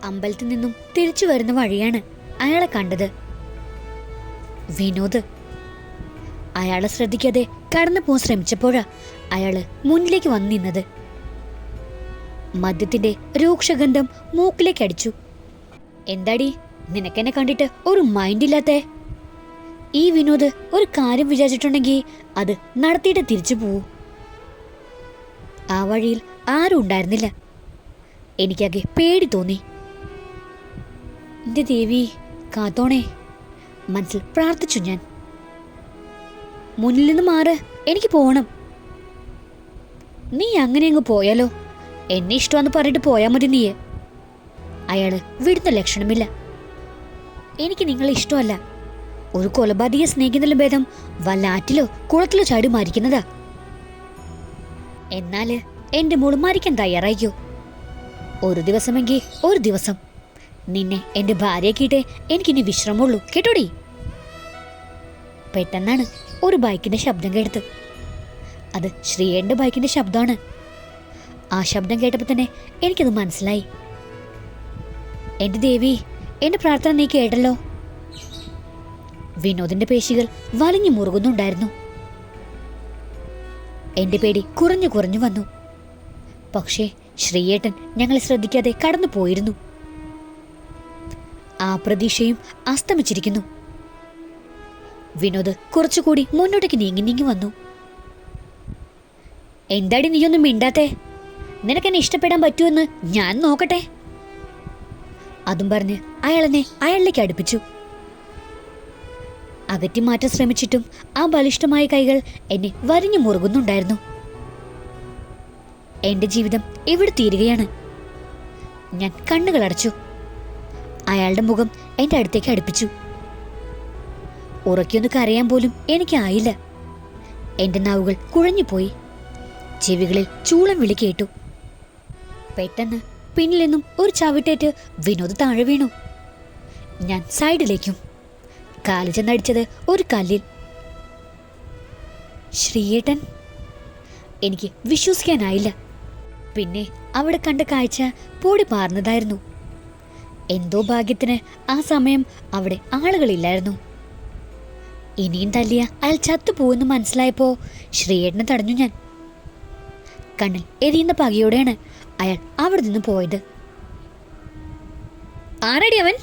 അമ്പലത്തിൽ നിന്നും തിരിച്ചു വരുന്ന വഴിയാണ് അയാളെ കണ്ടത്. വിനോദ്. അയാളെ ശ്രദ്ധിക്കാതെ കടന്നു പോകാൻ ശ്രമിച്ചപ്പോഴാ അയാള് മുന്നിലേക്ക് വന്നു നിന്നത്. മദ്യത്തിന്റെ രൂക്ഷഗന്ധം മൂക്കിലേക്ക് അടിച്ചു. എന്താടി, നിനക്കെന്നെ കണ്ടിട്ട് ഒരു മൈൻഡ് ഇല്ലാത്തേ? ഈ വിനോദ് ഒരു കാര്യം വിചാരിച്ചിട്ടുണ്ടെങ്കിൽ അത് നടത്തിയിട്ട് തിരിച്ചു പോവൂ. ആ വഴിയിൽ ആരും ഉണ്ടായിരുന്നില്ല. എനിക്കാകെ പേടി തോന്നി. എന്റെ ദേവി കാത്തോണേ, മനസ്സിൽ പ്രാർത്ഥിച്ചു ഞാൻ. മുന്നിൽ നിന്ന് മാറ്, എനിക്ക് പോകണം. നീ അങ്ങനെ അങ്ങ് പോയാലോ? എന്നെ ഇഷ്ടമാന്ന് പറഞ്ഞിട്ട് പോയാൽ മതി നീയെ. അയാള് വിടുന്ന ലക്ഷണമില്ല. എനിക്ക് നിങ്ങളെ ഇഷ്ടമല്ല. ഒരു കൊലപാതകയെ സ്നേഹിക്കുന്നതിലും ഭേദം വല്ല ആറ്റിലോ കുളത്തിലോ ചാടി മരിക്കുന്നതാ. എന്നാല് എന്റെ മോള് മരിക്കാൻ തയ്യാറായിക്കോ. ഒരു ദിവസമെങ്കിൽ ഒരു ദിവസം നിന്നെ എന്റെ ഭാര്യയാക്കിയിട്ടേ എനിക്കിനി വിശ്രമമുള്ളൂ, കേട്ടോടി. പെട്ടെന്നാണ് ഒരു ബൈക്കിന്റെ ശബ്ദം കേട്ടത്. അത് ശ്രീയേന്റെ ബൈക്കിന്റെ ശബ്ദമാണ്. ആ ശബ്ദം കേട്ടപ്പോൾ തന്നെ എനിക്കത് മനസ്സിലായി. എന്റെ ദേവി, എന്റെ പ്രാർത്ഥന നീ കേട്ടല്ലോ. വിനോദിന്റെ പേശികൾ വലിഞ്ഞു മുറുകുന്നുണ്ടായിരുന്നു. എന്റെ പേടി കുറഞ്ഞു കുറഞ്ഞു വന്നു. പക്ഷേ ശ്രീയേട്ടൻ ഞങ്ങളെ ശ്രദ്ധിക്കാതെ കടന്നു പോയിരുന്നു. ആ പ്രതീക്ഷയും അസ്തമിച്ചിരിക്കുന്നു. വിനോദ് കുറച്ചുകൂടി മുന്നോട്ടേക്ക് നീങ്ങി വന്നു. എന്താടി നീയൊന്നും മിണ്ടാത്തേ? നിനക്കെന്നെ ഇഷ്ടപ്പെടാൻ പറ്റുമെന്ന് ഞാൻ നോക്കട്ടെ. അതും പറഞ്ഞ് അയാളെന്നെ അയാളിലേക്ക് അടുപ്പിച്ചു. അകറ്റി മാറ്റാൻ ശ്രമിച്ചിട്ടും ആ ബലിഷ്ഠമായ കൈകൾ എന്നെ വരിഞ്ഞു മുറുകുന്നുണ്ടായിരുന്നു. എന്റെ ജീവിതം ഇവിടെ തീരുകയാണ്. ഞാൻ കണ്ണുകൾ അടച്ചു. അയാളുടെ മുഖം എന്റെ അടുത്തേക്ക് അടുപ്പിച്ചു. ഉറക്കിയൊന്ന് കരയാൻ പോലും എനിക്കായില്ല. എന്റെ നാവുകൾ കുഴഞ്ഞുപോയി. ചെവികളിൽ ചൂളം വിളി കേട്ടു. പെട്ടെന്ന് പിന്നിൽ നിന്നും ഒരു ചവിട്ടേറ്റ് വിനോദ് താഴെ വീണു. ഞാൻ സൈഡിലേക്കും. കാല് ചെന്നടിച്ചത് ഒരു കല്ലിൽ. ശ്രീയേട്ടൻ. എനിക്ക് വിശ്വസിക്കാനായില്ല. പിന്നെ അവിടെ കണ്ട കാഴ്ച പൊടി പാർന്നതായിരുന്നു. എന്തോ ഭാഗ്യത്തിന് ആ സമയം അവിടെ ആളുകളില്ലായിരുന്നു. ഇനിയും തല്ലിയ അയാൾ ചത്തുപോയെന്ന് മനസ്സിലായപ്പോ ശ്രീയേട്ടനെ തടഞ്ഞു ഞാൻ. കണ്ണിൽ എരിയുന്ന പകയോടെയാണ് അയാൾ അവിടെ നിന്ന് പോയത്. ആരടി അവൻ?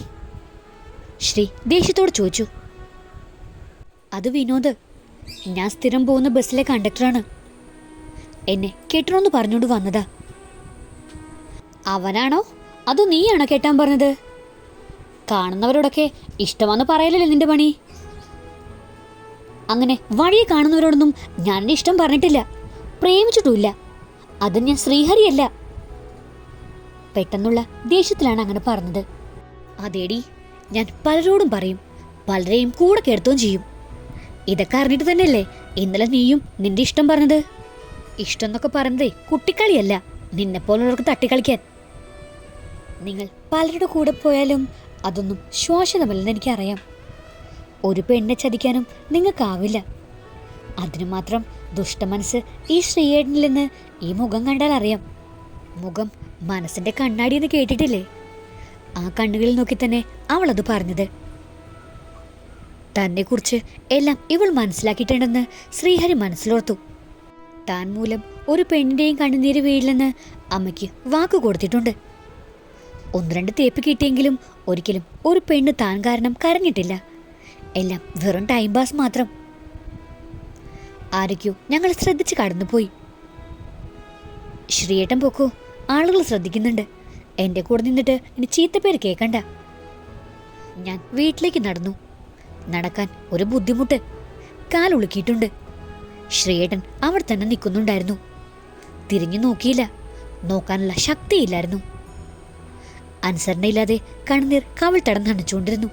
ശ്രീ ദേഷ്യത്തോട് ചോദിച്ചു. അത് വിനോദ്. ഞാൻ സ്ഥിരം പോകുന്ന ബസ്സിലെ കണ്ടക്ടറാണ്. എന്നെ കെട്ടണമെന്ന് പറഞ്ഞോണ്ട് വന്നതാ. അവനാണോ അതോ നീയാണോ കെട്ടാൻ പറഞ്ഞത്? കാണുന്നവരോടൊക്കെ ഇഷ്ടമാണെന്ന് പറയലല്ലേ നിന്റെ പണി. അങ്ങനെ വഴിയെ കാണുന്നവരോടൊന്നും ഞാൻ എൻ്റെ ഇഷ്ടം പറഞ്ഞിട്ടില്ല, പ്രേമിച്ചിട്ടുമില്ല. അത് ഞാൻ ശ്രീഹരിയല്ല. പെട്ടെന്നുള്ള ദേഷ്യത്തിലാണ് അങ്ങനെ പറഞ്ഞത്. അതേടി, ഞാൻ പലരോടും പറയും, പലരെയും കൂടെ കേടുത്തുകയും ചെയ്യും. ഇതൊക്കെ അറിഞ്ഞിട്ട് തന്നെയല്ലേ ഇന്നലെ നീയും നിന്റെ ഇഷ്ടം പറഞ്ഞത്. ഇഷ്ടം എന്നൊക്കെ പറഞ്ഞതേ കുട്ടിക്കളിയല്ല, നിന്നെപ്പോലുള്ളവർക്ക് തട്ടിക്കളിക്കാൻ. നിങ്ങൾ പലരുടെ കൂടെ പോയാലും അതൊന്നും ശ്വാസതമല്ലെന്ന് എനിക്കറിയാം. ഒരു പെണ്ണെ ചതിക്കാനും നിങ്ങൾക്കാവില്ല. അതിനു മാത്രം ദുഷ്ടമനസ്സ് ഈ ശ്രീയേട്ടനിലെന്ന് ഈ മുഖം കണ്ടാൽ അറിയാം. മുഖം മനസ്സിന്റെ കണ്ണാടി എന്ന് കേട്ടിട്ടില്ലേ? ആ കണ്ണുകളിൽ നോക്കി തന്നെ അവളത് പറഞ്ഞത്. തന്നെ കുറിച്ച് എല്ലാം ഇവൾ മനസ്സിലാക്കിയിട്ടുണ്ടെന്ന് ശ്രീഹരി മനസ്സിലോർത്തു. താൻ മൂലം ഒരു പെണ്ണിന്റെയും കണ്ണുനീര് വീഴില്ലെന്ന് അമ്മയ്ക്ക് വാക്കു കൊടുത്തിട്ടുണ്ട്. ഒന്ന് രണ്ട് തേപ്പ് കിട്ടിയെങ്കിലും ഒരിക്കലും ഒരു പെണ്ണ് താൻ കാരണം കരഞ്ഞിട്ടില്ല. എല്ലാം വെറും ടൈം പാസ് മാത്രം. ആരൊക്കെയോ ഞങ്ങൾ ശ്രദ്ധിച്ച് കടന്നുപോയി. ശ്രീയേട്ടൻ പോക്കോ, ആളുകൾ ശ്രദ്ധിക്കുന്നുണ്ട്. എൻ്റെ കൂടെ നിന്നിട്ട് ഇനി ചീത്തപ്പേര് കേൾക്കണ്ട. ഞാൻ വീട്ടിലേക്ക് നടന്നു. നടക്കാൻ ഒരു ബുദ്ധിമുട്ട്. കാലുളുക്കിയിട്ടുണ്ട്. ശ്രീയേട്ടൻ അവിടെ തന്നെ നിൽക്കുന്നുണ്ടായിരുന്നു. തിരിഞ്ഞു നോക്കിയില്ല. നോക്കാനുള്ള ശക്തിയില്ലായിരുന്നു. അനുസരണയില്ലാതെ കണ്ണുനീർ കവിൾ തടം നനച്ചുകൊണ്ടിരുന്നു.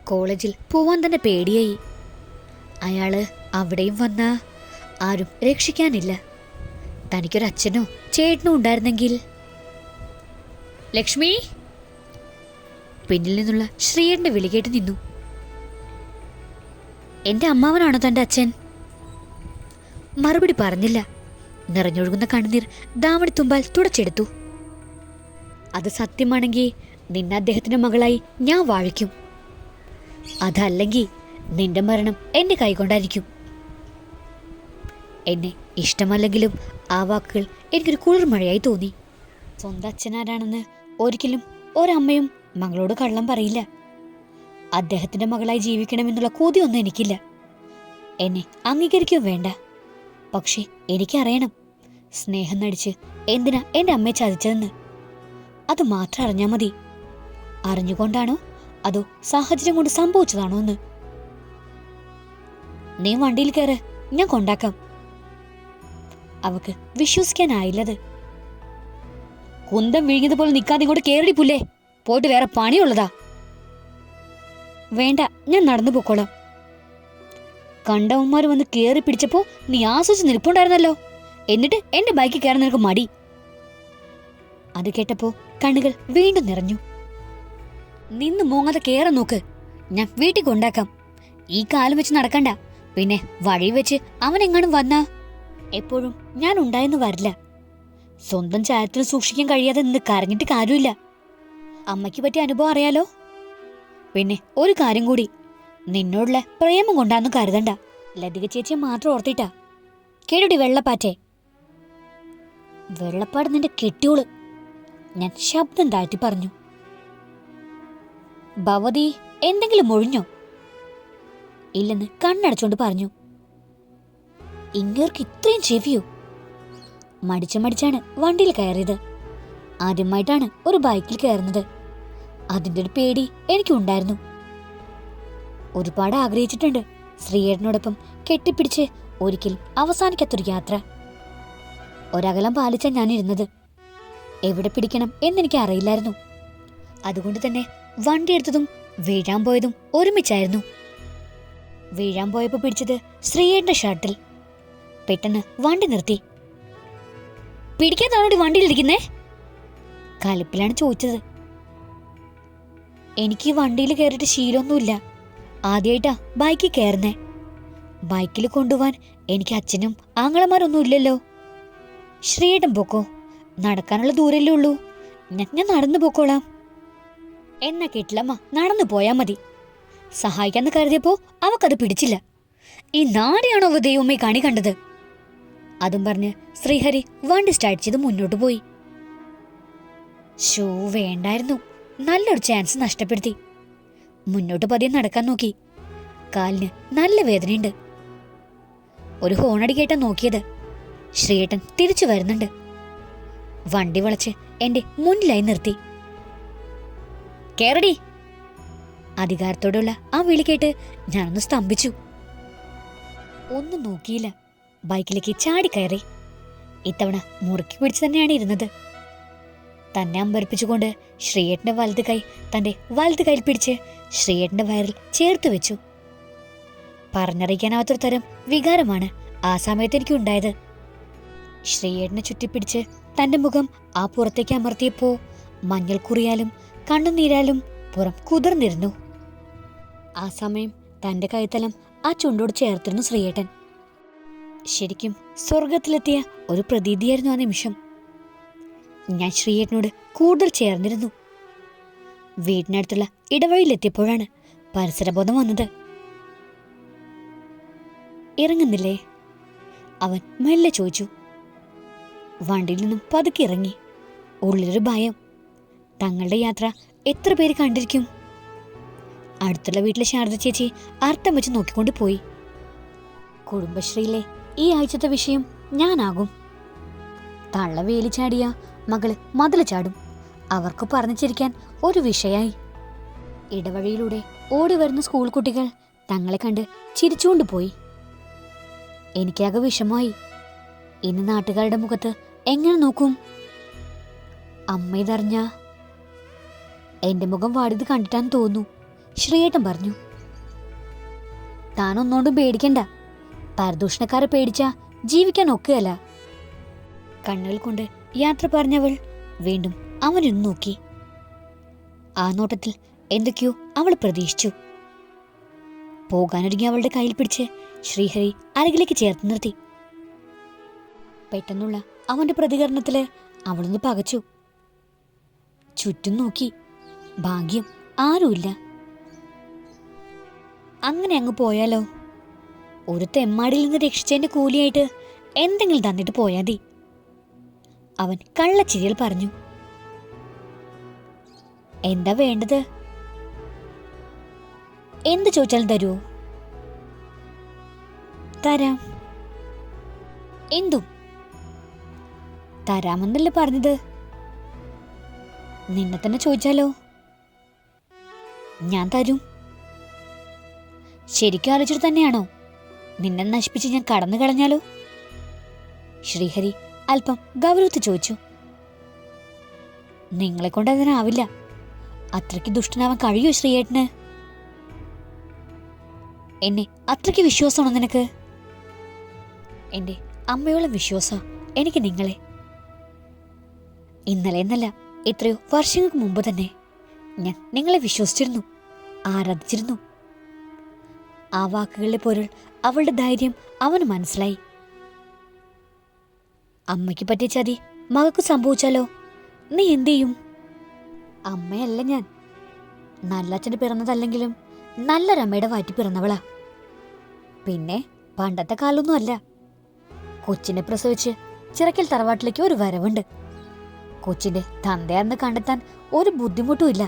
കോളേജിൽ പോവാൻ തന്നെ പേടിയായി. അയാള് അവിടെയും വന്ന ആരും രക്ഷിക്കാനില്ല. തനിക്കൊരച്ഛനോ ചേട്ടനോ ഉണ്ടായിരുന്നെങ്കിൽ. ലക്ഷ്മി! പിന്നിൽ നിന്നുള്ള ശ്രീയേട്ടന്റെ വിളി കേട്ട് നിന്നു. എന്റെ അമ്മാവനാണോ തന്റെ അച്ഛൻ? മറുപടി പറഞ്ഞില്ല. നിറഞ്ഞൊഴുകുന്ന കണ്ണുനീർ ദാവണിത്തുമ്പാൽ തുടച്ചെടുത്തു. അത് സത്യമാണെങ്കിൽ നിന്നെ അദ്ദേഹത്തിന്റെ മകളായി ഞാൻ വാഴിക്കും. അതല്ലെങ്കിൽ നിന്റെ മരണം എന്റെ കൈകൊണ്ടായിരിക്കും. എന്നെ ഇഷ്ടമല്ലെങ്കിലും ആ വാക്കുകൾ എനിക്കൊരു കുളിർമഴയായി തോന്നി. സ്വന്തം അച്ഛനാരാണെന്ന് ഒരിക്കലും ഒരമ്മയും മകളോട് കള്ളം പറയില്ല. അദ്ദേഹത്തിന്റെ മകളായി ജീവിക്കണമെന്നുള്ള കൊതിയൊന്നും എനിക്കില്ല. എന്നെ അംഗീകരിക്കുകയും വേണ്ട. പക്ഷെ എനിക്കറിയണം, സ്നേഹം നടിച്ച് എന്തിനാ എൻ്റെ അമ്മയെ ചതിച്ചതെന്ന്. അത് മാത്രം അറിഞ്ഞാൽ മതി. അറിഞ്ഞുകൊണ്ടാണോ അതോ സാഹചര്യം കൊണ്ട് സംഭവിച്ചതാണോ എന്ന്. നീ വണ്ടിയിൽ കയറ്, ഞാൻ കൊണ്ടാക്കാം. അവക്ക് വിശ്വസിക്കാനായില്ലത്. കുന്തം വിഴുങ്ങിയതുപോലെ നിൽക്കാതെ ഇങ്ങോട്ട് കേറി പുല്ലേ. പോയിട്ട് വേറെ പണിയുള്ളതാ. വേണ്ട, ഞാൻ നടന്നു പോക്കോളാം. കണ്ടവന്മാർ വന്ന് കേറി പിടിച്ചപ്പോ നീ ആസ്വദിച്ച് നിൽപ്പുണ്ടായിരുന്നല്ലോ. എന്നിട്ട് എന്റെ ബൈക്കിൽ കയറാൻ നിനക്ക് മടി. അത് കേട്ടപ്പോ കണ്ണുകൾ വീണ്ടും നിറഞ്ഞു. നിന്ന് മൂങ്ങാതെ കേറാൻ നോക്ക്, ഞാൻ വീട്ടിൽ കൊണ്ടാക്കാം. ഈ കാലം വെച്ച് നടക്കണ്ട. പിന്നെ വഴി വെച്ച് അവനെങ്ങാനും വന്നാ എപ്പോഴും ഞാൻ ഉണ്ടായെന്ന് വരില്ല. സ്വന്തം ചായത്തിൽ സൂക്ഷിക്കാൻ കഴിയാതെ നിന്ന് കരഞ്ഞിട്ട് കാര്യമില്ല. അമ്മയ്ക്ക് പറ്റിയ അനുഭവം അറിയാലോ. പിന്നെ ഒരു കാര്യം കൂടി, നിന്നോടുള്ള പ്രേമം കൊണ്ടാന്ന് കരുതണ്ട. ലതിക ചേച്ചിയെ മാത്രം ഓർത്തിട്ടാ. കേടുടി വെള്ളപ്പാറ്റേ. വെള്ളപ്പാട് നിന്റെ കെട്ടിയോള്. ഞാൻ ശബ്ദം താഴ്ത്തി പറഞ്ഞു. ഭവതി എന്തെങ്കിലും ഒഴിഞ്ഞോ? ഇല്ലെന്ന് കണ്ണടച്ചോണ്ട് പറഞ്ഞു. ഇങ്ങേർക്ക് ഇത്രയും ചെവിയോ? മടിച്ചാണ് വണ്ടിയിൽ കയറിയത്. ആദ്യമായിട്ടാണ് ഒരു ബൈക്കിൽ കയറുന്നത്. അതിൻ്റെ ഒരു പേടി എനിക്കുണ്ടായിരുന്നു. ഒരുപാട് ആഗ്രഹിച്ചിട്ടുണ്ട് ശ്രീയേട്ടനോടൊപ്പം കെട്ടിപ്പിടിച്ച് ഒരിക്കലും അവസാനിക്കാത്തൊരു യാത്ര. ഒരകലം പാലിച്ച ഞാനിരുന്നത്. എവിടെ പിടിക്കണം എന്നെനിക്ക് അറിയില്ലായിരുന്നു. അതുകൊണ്ട് തന്നെ വണ്ടി എടുത്തതും വീഴാൻ പോയതും ഒരുമിച്ചായിരുന്നു. വീഴാൻ പോയപ്പോൾ പിടിച്ചത് ശ്രീയേട്ടന്റെ ഷർട്ടിൽ. പെട്ടെന്ന് വണ്ടി നിർത്തി. പിടിക്കാതാണോടി വണ്ടിയിലിരിക്കുന്നേ? കലിപ്പിലാണ് ചോദിച്ചത്. എനിക്ക് വണ്ടിയിൽ കയറിയിട്ട് ശീലമൊന്നുമില്ല. ആദ്യമായിട്ടാ ബൈക്കിൽ കയറുന്നേ. ബൈക്കിൽ കൊണ്ടുപോവാൻ എനിക്ക് അച്ഛനും ആങ്ങളമാരൊന്നും ഇല്ലല്ലോ. ശ്രീയേട്ടൻ പോക്കോ, നടക്കാനുള്ള ദൂരല്ലേ ഉള്ളൂ. ഞാൻ നടന്നു പോക്കോളാം. എന്നാ കേട്ടില്ലമ്മ, നടന്നു പോയാ മതി. സഹായിക്കാന്ന് കരുതിയപ്പോ അവക്കത് പിടിച്ചില്ല. ഈ നാടിയാണോ ദൈവമേ കണി കണ്ടത്? അതും പറഞ്ഞ് ശ്രീഹരി വണ്ടി സ്റ്റാർട്ട് ചെയ്ത് മുന്നോട്ട് പോയി. ഷോ, വേണ്ടായിരുന്നു. നല്ലൊരു ചാൻസ് നഷ്ടപ്പെടുത്തി. മുന്നോട്ട് പതിയെ നടക്കാൻ നോക്കി. കാലിന് നല്ല വേദനയുണ്ട്. ഒരു ഹോണടി കേട്ടാ നോക്കിയത്. ശ്രീയേട്ടൻ തിരിച്ചു വരുന്നുണ്ട്. വണ്ടി വളച്ച് എന്റെ മുന്നിലായി നിർത്തി. കേറടി. അധികാരത്തോടുള്ള ആ വിളി കേട്ട് ഞാനൊന്ന് സ്തംഭിച്ചു. ഒന്നും നോക്കിയില്ല. ബൈക്കിലേക്ക് ചാടിക്കയറി. ഇത്തവണ മുറുക്കി പിടിച്ചു തന്നെയാണ് ഇരുന്നത്. തന്നെ അമ്പരപ്പിച്ചുകൊണ്ട് ശ്രീയേട്ടന്റെ വലത് കൈ തന്റെ വലത് കയ്യിൽ പിടിച്ച് ശ്രീയേട്ടന്റെ വയറിൽ ചേർത്ത് വെച്ചു. പറഞ്ഞറിയിക്കാനാവാത്തൊരു തരം വികാരമാണ് ആ സമയത്ത് എനിക്ക് ഉണ്ടായത്. ശ്രീയേട്ടനെ ചുറ്റിപ്പിടിച്ച് തന്റെ മുഖം ആ പുറത്തേക്ക് അമർത്തിയപ്പോ മഞ്ഞൾ കുറിയാലും കണ്ണുനീരാലും പുറം കുതിർന്നിരുന്നു. ആ സമയം തന്റെ കൈത്തലം ആ ചുണ്ടോട് ചേർത്തിരുന്നു ശ്രീയേട്ടൻ. ശരിക്കും സ്വർഗത്തിലെത്തിയ ഒരു പ്രതീതിയായിരുന്നു ആ നിമിഷം. ഞാൻ ശ്രീയേട്ടനോട് കൂടുതൽ ചേർന്നിരുന്നു. വീടിനടുത്തുള്ള ഇടവഴിയിലെത്തിയപ്പോഴാണ് പരിസരബോധം വന്നത്. ഇറങ്ങുന്നില്ലേ? അവൻ മെല്ലെ ചോദിച്ചു. വണ്ടിയിൽ നിന്നും പതുക്കെ ഇറങ്ങി. ഉള്ളിലൊരു ഭയം. തങ്ങളുടെ യാത്ര എത്ര പേര് കണ്ടിരിക്കും? അടുത്തുള്ള വീട്ടിലെ ശാരദ ചേച്ചി അർത്ഥം വെച്ച് നോക്കിക്കൊണ്ട് പോയി. കുടുംബശ്രീയിലെ ഈ ആഴ്ചത്തെ വിഷയം ഞാനാകും. തള്ള വേലി ചാടിയ മകള് മതില് ചാടും. അവർക്ക് പറഞ്ഞു ചിരിക്കാൻ ഒരു വിഷയായി. ഇടവഴിയിലൂടെ ഓടി വരുന്ന സ്കൂൾ കുട്ടികൾ തങ്ങളെ കണ്ട് ചിരിച്ചുകൊണ്ട് പോയി. എനിക്കാകെ വിഷമമായി. ഇന്ന് നാട്ടുകാരുടെ മുഖത്ത് എങ്ങനെ നോക്കും? അമ്മ ഇതറിഞ്ഞ എന്റെ മുഖം വാടിയത് കണ്ടിട്ടാന്ന് തോന്നുന്നു. ശ്രീയേട്ടൻ പറഞ്ഞു. താനൊന്നുകൊണ്ടും പേടിക്കണ്ട. പരദൂഷണക്കാരെ പേടിച്ചാ ജീവിക്കാൻ ഒക്കുകയല്ല. കണ്ണുകൾ കൊണ്ട് യാത്ര പറഞ്ഞവൾ വീണ്ടും അവനൊന്നു നോക്കി. ആ നോട്ടത്തിൽ എന്തൊക്കെയോ അവൾ പ്രതീക്ഷിച്ചു. പോകാനൊരുങ്ങി അവളുടെ കയ്യിൽ പിടിച്ച് ശ്രീഹരി അരികിലേക്ക് ചേർത്ത് നിർത്തി. പെട്ടെന്നുള്ള അവന്റെ പ്രതികരണത്തില് അവളൊന്ന് പകച്ചു. ചുറ്റും നോക്കി. ഭാഗ്യം, ആരുമില്ല. അങ്ങനെ അങ്ങ് പോയാലോ? ഒരു തെമ്മാടിയിൽ നിന്ന് രക്ഷിച്ചതിന്റെ കൂലിയായിട്ട് എന്തെങ്കിലും തന്നിട്ട് പോയാ മതി. അവൻ കള്ളച്ചിരിയിൽ പറഞ്ഞു. എന്താ വേണ്ടത്? എന്ത് ചോദിച്ചാലും തരുമോ? തരാം. എന്തും തരാമെന്നല്ലേ പറഞ്ഞത്? നിന്നെ തന്നെ ചോദിച്ചാലോ? ഞാൻ തരും. ശരിക്കും ആലോചിച്ചിട്ട് തന്നെയാണോ? നിന്നെ നശിപ്പിച്ച് ഞാൻ കടന്നു കളഞ്ഞാലോ? ശ്രീഹരി അല്പം ഗൗരവത്തിൽ ചോദിച്ചു. നിങ്ങളെ കൊണ്ട് അതിനാവില്ല. അത്രയ്ക്ക് ദുഷ്ടനാവാൻ കഴിയോ ശ്രീയേട്ടന്? എന്നെ അത്രയ്ക്ക് വിശ്വാസമാണോ നിനക്ക്? എന്റെ അമ്മയോളം വിശ്വാസ എനിക്ക് നിങ്ങളെ. ഇന്നലെ എന്നല്ല, എത്രയോ വർഷങ്ങൾക്ക് മുമ്പ് തന്നെ ഞാൻ നിങ്ങളെ വിശ്വസിച്ചിരുന്നു, ആരാധിച്ചിരുന്നു. ആ വാക്കുകളുടെ പൊരുൾ, അവളുടെ ധൈര്യം അവന് മനസ്സിലായി. അമ്മയ്ക്ക് പറ്റിയ ചതി മകൾക്ക് സംഭവിച്ചാലോ? നീ എന്തു ചെയ്യും? അമ്മയല്ല ഞാൻ. നല്ലച്ഛന് പിറന്നതല്ലെങ്കിലും നല്ലൊരമ്മയുടെ വയറ്റി പിറന്നവളാ. പിന്നെ പണ്ടത്തെ കാലമൊന്നും അല്ല. കൊച്ചിനെ പ്രസവിച്ച് ചിറക്കൽ തറവാട്ടിലേക്ക് ഒരു വരവുണ്ട്. കൊച്ചിന്റെ തന്തയാണെന്ന് കണ്ടെത്താൻ ഒരു ബുദ്ധിമുട്ടുമില്ല.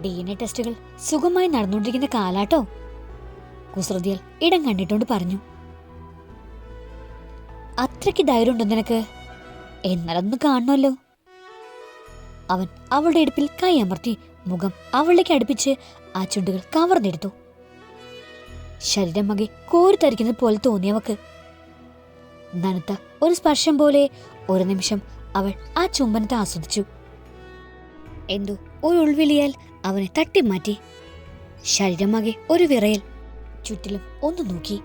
DNA ടെസ്റ്റുകൾ സുഖമായി നടന്നുകൊണ്ടിരിക്കുന്ന കാലാട്ടോ. കുസൃതിയാൽ ഇടം കണ്ടിട്ടോണ്ട് പറഞ്ഞു. അത്രയ്ക്ക് ധൈര്യമുണ്ടോ നിനക്ക്? എന്നാലൊന്ന് കാണണമല്ലോ. അവൻ അവളുടെ ഇടുപ്പിൽ കൈ അമർത്തി മുഖം അവളിലേക്ക് അടുപ്പിച്ച് ആ ചുണ്ടുകൾ കവർന്നെടുത്തു. ശരീരം മകെ കോരിത്തരിക്കുന്നത് പോലെ തോന്നിയവക്ക്. നനുത്ത ഒരു സ്പർശം പോലെ ഒരു നിമിഷം അവൾ ആ ചുംബനത്തെ ആസ്വദിച്ചു. എന്തോ ഒരു ഉൾവിളിയാൽ അവനെ തട്ടിമാറ്റി. ശരീരമാകെ ഒരു വിറയൽ. ചുറ്റിലും ഒന്നു നോക്കി.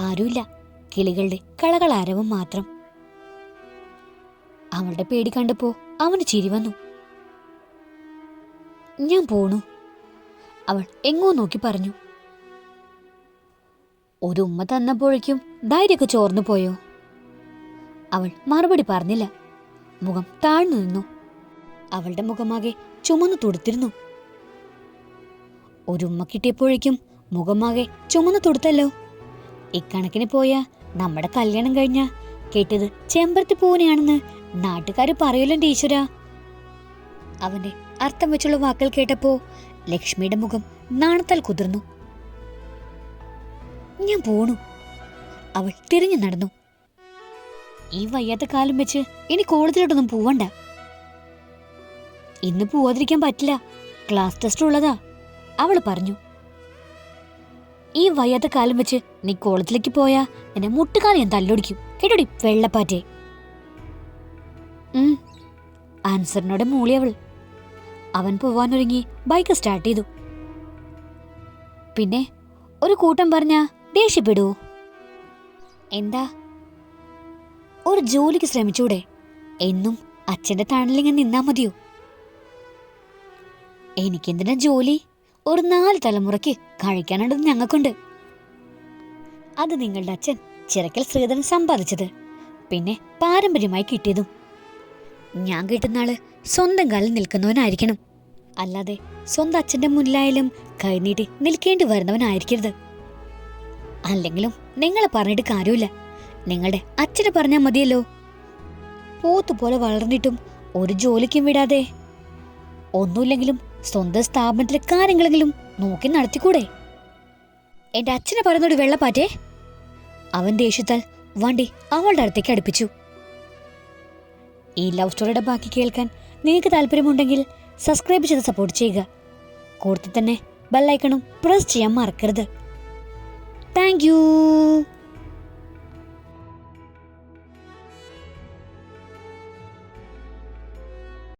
ആരുമില്ല. കിളികളുടെ കളകളാരവം മാത്രം. അവളുടെ പേടി കണ്ടപ്പോ അവന് ചിരി വന്നു. ഞാൻ പോണു, അവൾ എങ്ങോ നോക്കി പറഞ്ഞു. ഒരു ഉമ്മ തന്നപ്പോഴേക്കും ധൈര്യമൊക്കെ ചോർന്നു പോയോ? അവൾ മറുപടി പറഞ്ഞില്ല. മുഖം താഴ്ന്നു നിന്നു. അവളുടെ മുഖമാകെ ചുമന്നു തുടുത്തിരുന്നു. ഒരു ഉമ്മ കിട്ടിയപ്പോഴേക്കും മുഖമാകെ ചുമന്നു തുടുത്തല്ലോ. ഇക്കണക്കിന് പോയാ നമ്മുടെ കല്യാണം കഴിഞ്ഞ കേട്ടത് ചെമ്പരത്തി പൂനെയാണെന്ന് നാട്ടുകാര് പറയല്ലോ ടീച്ചറാ. അവന്റെ അർത്ഥം വെച്ചുള്ള വാക്കുകൾ കേട്ടപ്പോ ലക്ഷ്മിയുടെ മുഖം നാണത്താൽ കുതിർന്നു. ഞാൻ പോണു, അവൾ തിരിഞ്ഞു നടന്നു. ഈ വയ്യാത്ത കാലം വെച്ച് ഇനി കോളേജിലോട്ടൊന്നും പോവണ്ട. ഇന്ന് പോവാതിരിക്കാൻ പറ്റില്ല, ക്ലാസ് ടെസ്റ്റ് ഉള്ളതാ, അവള് പറഞ്ഞു. ഈ വയ്യാത്ത കാലം വെച്ച് നീ കോളേജിലേക്ക് പോയാ എന്നെ മുട്ടുകാലം ഞാൻ തല്ലൊടിക്കും, കേട്ടോടി വെള്ളപ്പാറ്റേ. ആൻസറിനോടെ മൂളി അവൾ. അവൻ പോവാനൊരുങ്ങി ബൈക്ക് സ്റ്റാർട്ട് ചെയ്തു. പിന്നെ ഒരു കൂട്ടം പറഞ്ഞാ ദേഷ്യപ്പെടൂ? എന്താ? ഒരു ജോലിക്ക് ശ്രമിച്ചൂടെ? എന്നും അച്ഛന്റെ തണലിങ്ങനെ നിന്നാ മതിയോ? എനിക്കെന്തിനാ ജോലി? ഒരു 4 തലമുറയ്ക്ക് കഴിക്കാനുള്ളത് ഞങ്ങൾക്കുണ്ട്. അത് നിങ്ങളുടെ അച്ഛൻ ചിറക്കൽ ശ്രീധരൻ സമ്പാദിച്ചത്, പിന്നെ പാരമ്പര്യമായി കിട്ടിയതും. ഞാൻ കിട്ടുന്നാള് സ്വന്തം കാലിൽ നിൽക്കുന്നവനായിരിക്കണം, അല്ലാതെ സ്വന്തം അച്ഛന്റെ മുന്നിലായാലും കൈനീട്ടി നിൽക്കേണ്ടി വരുന്നവനായിരിക്കരുത്. അല്ലെങ്കിലും നിങ്ങളെ പറഞ്ഞിട്ട് കാര്യമില്ല. നിങ്ങളുടെ അച്ഛനെ പറഞ്ഞാൽ മതിയല്ലോ. പോത്തുപോലെ വളർന്നിട്ടും ഒരു ജോലിക്കും വിടാതെ ഒന്നുമില്ലെങ്കിലും സ്വന്തം സ്ഥാപനത്തിലെ കാര്യങ്ങളെങ്കിലും നോക്കി നടത്തിക്കൂടെ? എന്റെ അച്ഛനെ പറയുന്നോട് വെള്ളപ്പാറ്റേ. അവൻ ദേഷ്യത്താൽ വണ്ടി അവളുടെ അടുത്തേക്ക് അടുപ്പിച്ചു. ഈ ലവ് സ്റ്റോറിയുടെ ബാക്കി കേൾക്കാൻ നിങ്ങൾക്ക് താല്പര്യമുണ്ടെങ്കിൽ സബ്സ്ക്രൈബ് ചെയ്ത് സപ്പോർട്ട് ചെയ്യുക. കൂടുതൽ തന്നെ ബെല്ലൈക്കണും പ്രസ് ചെയ്യാൻ മറക്കരുത്. Thank you.